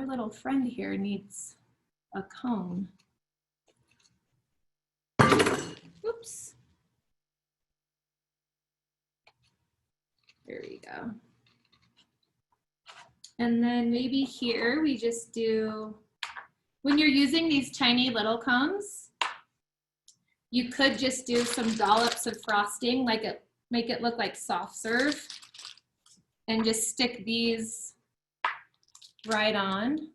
little friend here needs a cone. Oops. There we go. And then maybe here we just do, when you're using these tiny little cones, you could just do some dollops of frosting, like make it look like soft serve, and just stick these right on.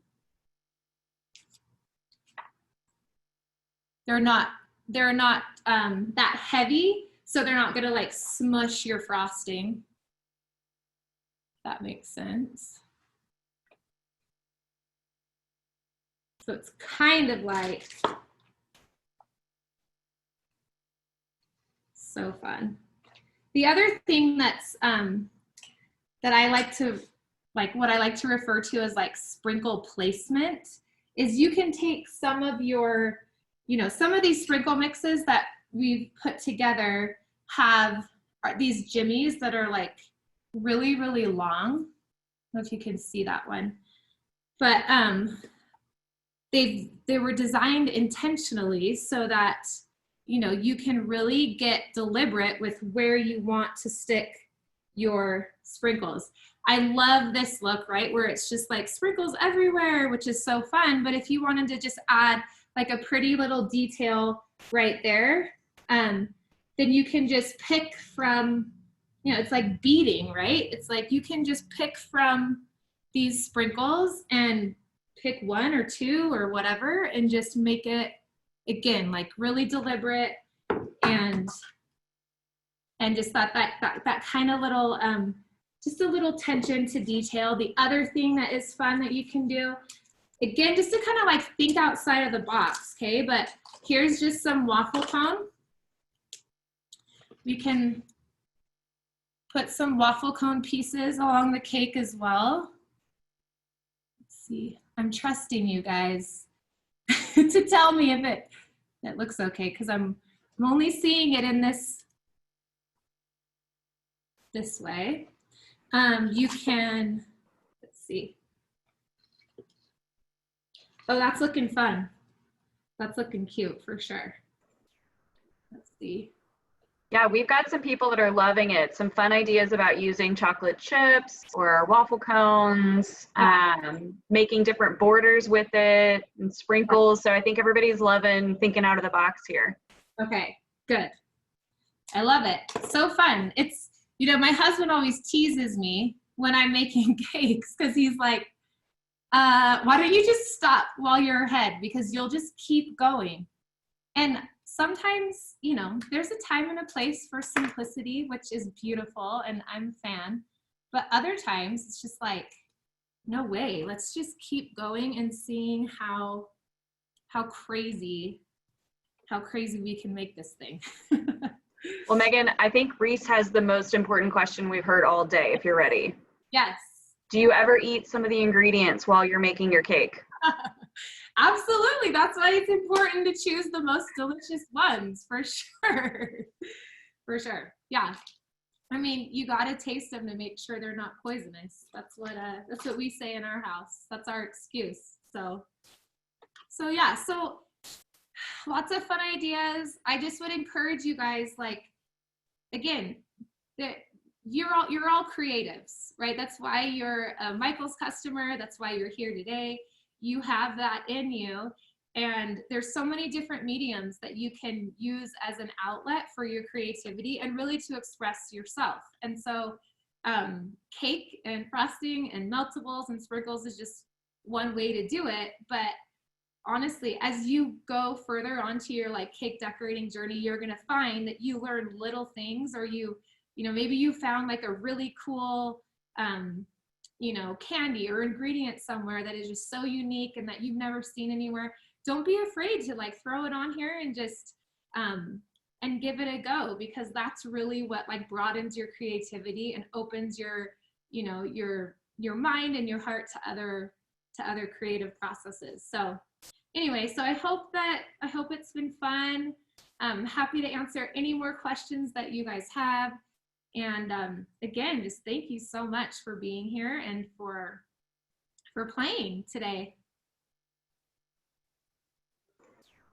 They're not that heavy, so they're not gonna like smush your frosting. If that makes sense. So it's kind of like, so fun. The other thing that's, that I like to, what I like to refer to as like sprinkle placement, is you can take some of your, you know, some of these sprinkle mixes that we've put together have these jimmies that are like really, really long. I don't know if you can see that one, but they were designed intentionally so that, you know, you can really get deliberate with where you want to stick your sprinkles. I love this look, right, where it's just like sprinkles everywhere, which is so fun. But if you wanted to just add like a pretty little detail right there, then you can just pick from, you know, it's like beading, right? It's like you can just pick from these sprinkles and pick one or two or whatever and just make it, again, like really deliberate and just that kind of little, just a little attention to detail. The other thing that is fun that you can do, again, just to kind of like think outside of the box, okay? But here's just some waffle cone. We can put some waffle cone pieces along the cake as well. Let's see, I'm trusting you guys to tell me if it looks okay, because I'm only seeing it in this way. You can, let's see. Oh, that's looking fun. That's looking cute for sure. Let's see. Yeah, we've got some people that are loving it. Some fun ideas about using chocolate chips or waffle cones, making different borders with it and sprinkles. So I think everybody's loving thinking out of the box here. Okay, good. I love it. So fun. It's, you know, my husband always teases me when I'm making cakes because he's like, why don't you just stop while you're ahead, because you'll just keep going. And sometimes, you know, there's a time and a place for simplicity, which is beautiful, and I'm a fan. But other times it's just like, no way, let's just keep going and seeing how crazy we can make this thing. Well, Megan, I think Reese has the most important question we've heard all day, if you're ready. Yes. Do you ever eat some of the ingredients while you're making your cake? Absolutely. That's why it's important to choose the most delicious ones, for sure. For sure. Yeah. I mean, you got to taste them to make sure they're not poisonous. That's what we say in our house. That's our excuse. So yeah. So lots of fun ideas. I just would encourage you guys, like, again, that you're all creatives, right? That's why you're a Michael's customer. That's why you're here today. You have that in you, and there's so many different mediums that you can use as an outlet for your creativity and really to express yourself. And so cake and frosting and meltables and sprinkles is just one way to do it. But honestly, as you go further onto your like cake decorating journey, you're going to find that you learn little things, or you know, maybe you found like a really cool you know, candy or ingredient somewhere that is just so unique and that you've never seen anywhere. Don't be afraid to like throw it on here and just and give it a go, because that's really what like broadens your creativity and opens your, you know, your mind and your heart to other creative processes. So anyway, so I hope it's been fun. I'm happy to answer any more questions that you guys have. And again, just thank you so much for being here and for playing today.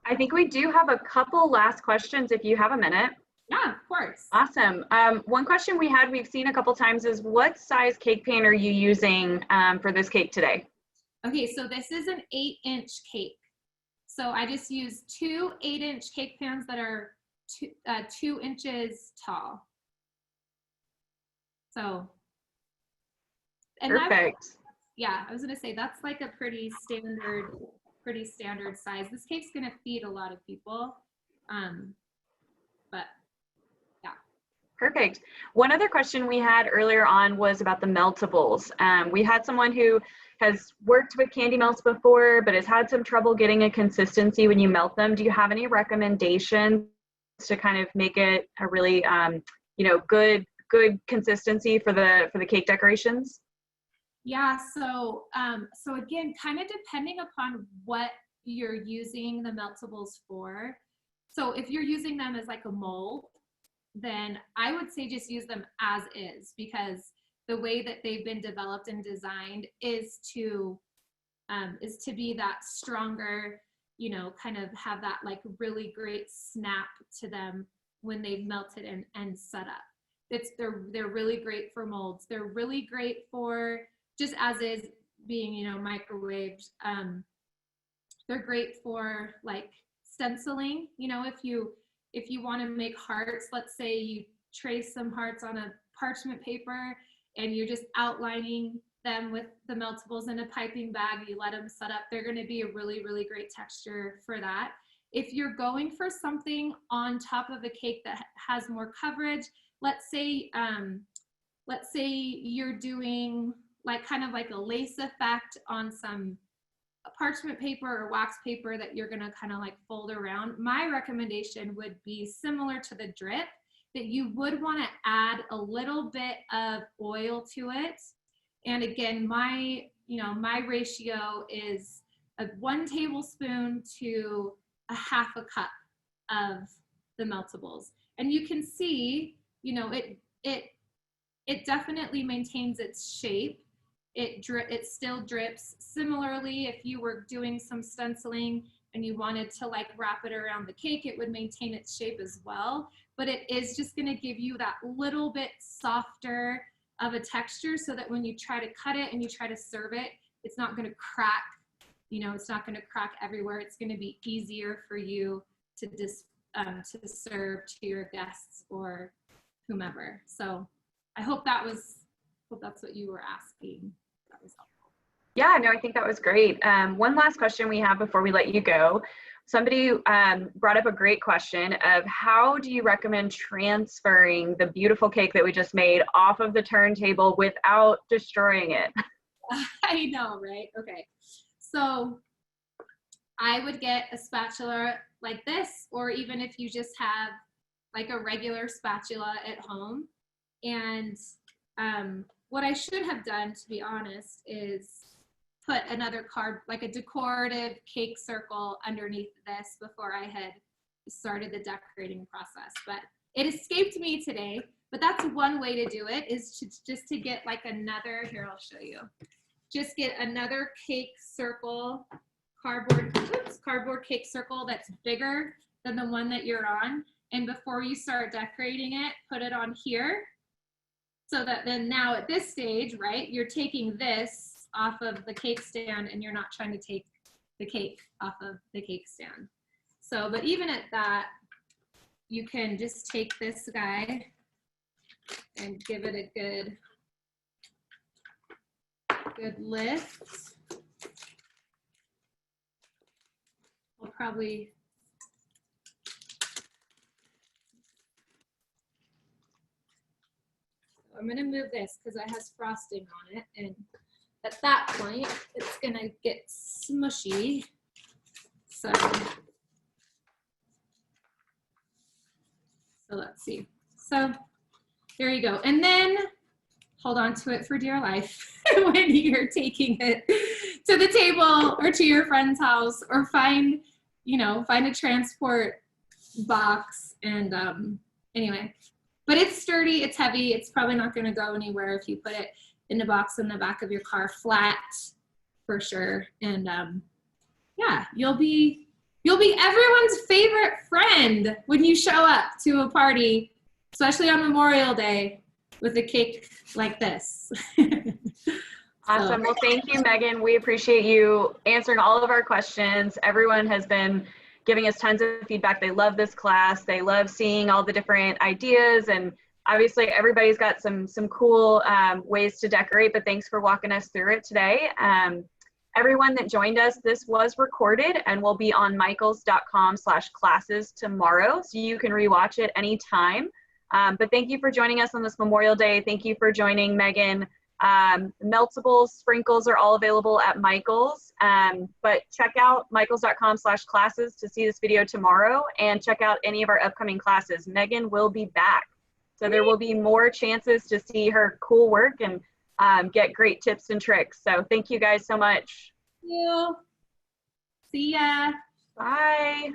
I think we do have a couple last questions if you have a minute. Yeah, of course. Awesome. One question we've seen a couple times is, what size cake pan are you using for this cake today? Okay, so this is an 8-inch cake. So I just used 2 8-inch cake pans that are 2 inches tall. So, and perfect. I was gonna say that's like a pretty standard size. This cake's gonna feed a lot of people, but yeah. Perfect. One other question we had earlier on was about the meltables. We had someone who has worked with candy melts before, but has had some trouble getting a consistency when you melt them. Do you have any recommendations to kind of make it a really, you know, good consistency for the cake decorations? Yeah, so again, kind of depending upon what you're using the meltables for. So if you're using them as like a mold, then I would say just use them as is, because the way that they've been developed and designed is to be that stronger, you know, kind of have that like really great snap to them when they've melted and set up. They're really great for molds. They're really great for just as is being, you know, microwaved. They're great for like stenciling. You know, if you want to make hearts, let's say you trace some hearts on a parchment paper and you're just outlining them with the meltables in a piping bag, you let them set up, they're going to be a really, really great texture for that. If you're going for something on top of a cake that has more coverage, let's say you're doing like kind of like a lace effect on some parchment paper or wax paper that you're going to kind of like fold around, my recommendation would be similar to the drip, that you would want to add a little bit of oil to it. And again, my ratio is 1 tablespoon to a half a cup of the meltables. And you can see, it definitely maintains its shape. It still drips. Similarly, if you were doing some stenciling and you wanted to like wrap it around the cake, it would maintain its shape as well. But it is just going to give you that little bit softer of a texture, so that when you try to cut it and you try to serve it, it's not going to crack. It's not going to crack everywhere. It's going to be easier for you to serve to your guests or whomever. So I hope that's what you were asking. That was helpful. Yeah, no, I think that was great. One last question we have before we let you go. Somebody brought up a great question of how do you recommend transferring the beautiful cake that we just made off of the turntable without destroying it? I know, right? Okay. So I would get a spatula like this, or even if you just have like a regular spatula at home. And what I should have done, to be honest, is put another like a decorative cake circle underneath this before I had started the decorating process. But it escaped me today. But that's one way to do it, is just to get like another, here, I'll show you. Just get another cake circle, cardboard cake circle that's bigger than the one that you're on. And before you start decorating it, put it on here. So that then now at this stage, right, you're taking this off of the cake stand and you're not trying to take the cake off of the cake stand. So, but even at that, you can just take this guy and give it a good lift. We'll probably, I'm gonna move this because it has frosting on it, and at that point, it's gonna get smushy. So let's see. So there you go. And then hold on to it for dear life when you're taking it to the table or to your friend's house, or find a transport box. And anyway, but it's sturdy, it's heavy, it's probably not gonna go anywhere if you put it in the box in the back of your car, flat for sure. And yeah, you'll be everyone's favorite friend when you show up to a party, especially on Memorial Day, with a cake like this. Awesome. Well, thank you, Megan. We appreciate you answering all of our questions. Everyone has been giving us tons of feedback. They love this class. They love seeing all the different ideas, and obviously everybody's got some cool ways to decorate, but thanks for walking us through it today. Everyone that joined us, this was recorded and will be on michaels.com/classes tomorrow, so you can rewatch it anytime. But thank you for joining us on this Memorial Day. Thank you for joining Megan. Meltables, sprinkles are all available at Michaels, but check out michaels.com/classes to see this video tomorrow, and check out any of our upcoming classes. Megan will be back, so there will be more chances to see her cool work and get great tips and tricks. So thank you guys so much. Thank you. See ya. Bye.